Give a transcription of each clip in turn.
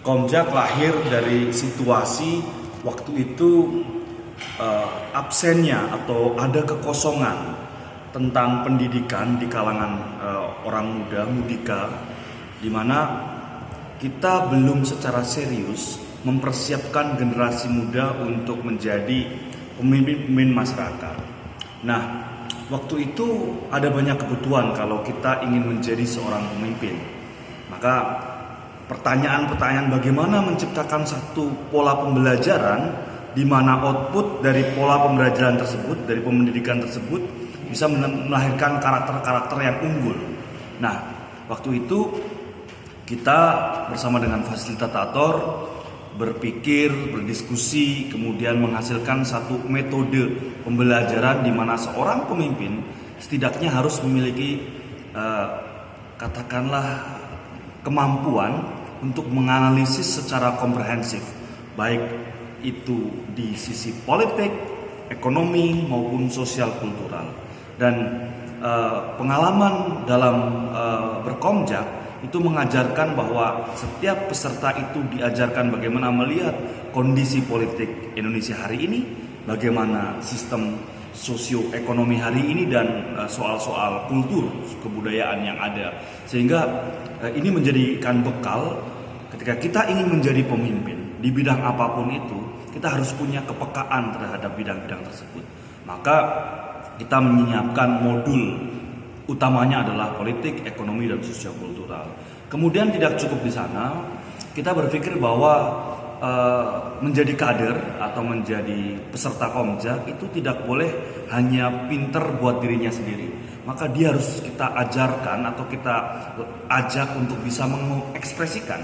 Komjak lahir dari situasi waktu itu absennya atau ada kekosongan tentang pendidikan di kalangan orang muda, mudika, di mana kita belum secara serius mempersiapkan generasi muda untuk menjadi pemimpin-pemimpin masyarakat. Nah, waktu itu ada banyak kebutuhan kalau kita ingin menjadi seorang pemimpin. Maka pertanyaan-pertanyaan bagaimana menciptakan satu pola pembelajaran di mana output dari pola pembelajaran tersebut, dari pendidikan tersebut bisa melahirkan karakter-karakter yang unggul. Nah, waktu itu kita bersama dengan fasilitator berpikir, berdiskusi, kemudian menghasilkan satu metode pembelajaran di mana seorang pemimpin setidaknya harus memiliki katakanlah kemampuan untuk menganalisis secara komprehensif, baik itu di sisi politik, ekonomi maupun sosial kultural. Dan pengalaman dalam berkomjak itu mengajarkan bahwa setiap peserta itu diajarkan bagaimana melihat kondisi politik Indonesia hari ini, bagaimana sistem sosioekonomi hari ini, dan soal-soal kultur kebudayaan yang ada, sehingga ini menjadikan bekal ketika kita ingin menjadi pemimpin di bidang apapun itu. Kita harus punya kepekaan terhadap bidang-bidang tersebut. Maka kita menyiapkan modul utamanya adalah politik, ekonomi, dan sosial kultural. Kemudian tidak cukup di sana, kita berpikir bahwa menjadi kader atau menjadi peserta komjak itu tidak boleh hanya pinter buat dirinya sendiri. Maka dia harus kita ajarkan atau kita ajak untuk bisa mengekspresikan.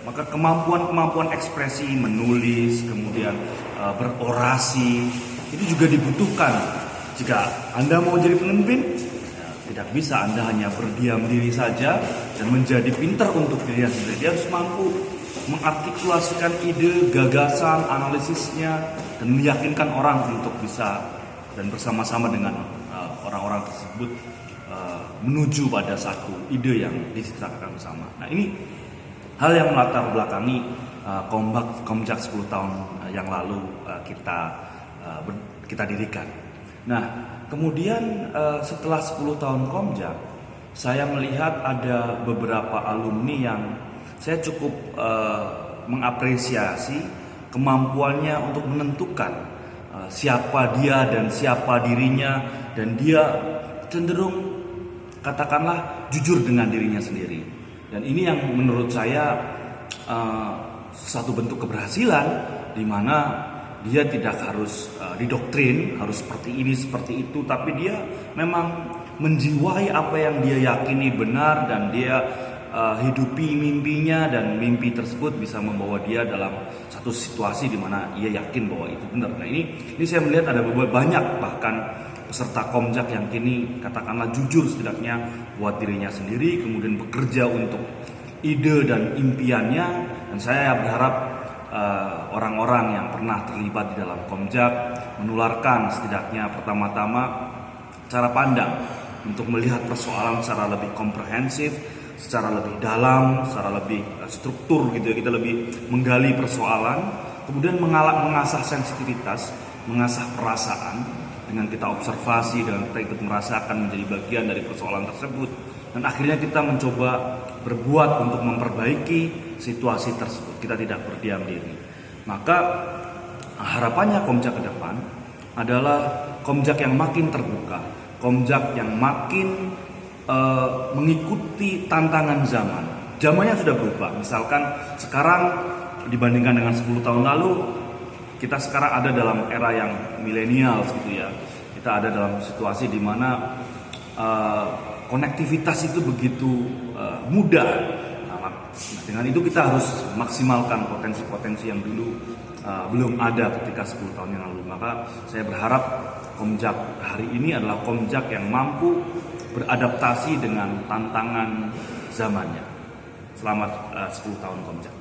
Maka kemampuan ekspresi, menulis, kemudian berorasi itu juga dibutuhkan. Jika Anda mau jadi pemimpin, tidak bisa Anda hanya berdiam diri saja dan menjadi pintar untuk dirinya sendiri. Dia harus mampu mengartikulasikan ide, gagasan, analisisnya, dan meyakinkan orang untuk bisa dan bersama-sama dengan orang-orang tersebut menuju pada satu ide yang diciptakan bersama. Nah, ini hal yang melatar belakangi Komjak 10 tahun yang lalu kita dirikan. Nah, kemudian setelah 10 tahun Komjak, saya melihat ada beberapa alumni yang saya cukup mengapresiasi kemampuannya untuk menentukan siapa dia dan siapa dirinya, dan dia cenderung katakanlah jujur dengan dirinya sendiri. Dan ini yang menurut saya satu bentuk keberhasilan, di mana dia tidak harus didoktrin harus seperti ini seperti itu, tapi dia memang menjiwai apa yang dia yakini benar, dan dia hidupi mimpinya, dan mimpi tersebut bisa membawa dia dalam satu situasi di mana ia yakin bahwa itu benar. Nah, ini saya melihat ada banyak bahkan peserta Komjak yang kini katakanlah jujur setidaknya buat dirinya sendiri, kemudian bekerja untuk ide dan impiannya. Dan saya berharap orang-orang yang pernah terlibat di dalam Komjak menularkan setidaknya pertama-tama cara pandang untuk melihat persoalan secara lebih komprehensif, secara lebih dalam, secara lebih struktur gitu ya. Kita lebih menggali persoalan, kemudian mengasah sensitivitas, mengasah perasaan dengan kita observasi, dengan kita ikut merasakan menjadi bagian dari persoalan tersebut, dan akhirnya kita mencoba berbuat untuk memperbaiki situasi tersebut. Kita tidak berdiam diri. Maka harapannya Komjak ke depan adalah Komjak yang makin terbuka, Komjak yang makin mengikuti tantangan zaman. Zamannya sudah berubah. Misalkan sekarang dibandingkan dengan 10 tahun lalu, kita sekarang ada dalam era yang milenial gitu ya. Kita ada dalam situasi di mana konektivitas itu begitu mudah. Nah, dengan itu kita harus maksimalkan potensi-potensi yang dulu belum ada ketika 10 tahun yang lalu. Maka saya berharap Komjak hari ini adalah Komjak yang mampu beradaptasi dengan tantangan zamannya. Selamat 10 tahun Komjak.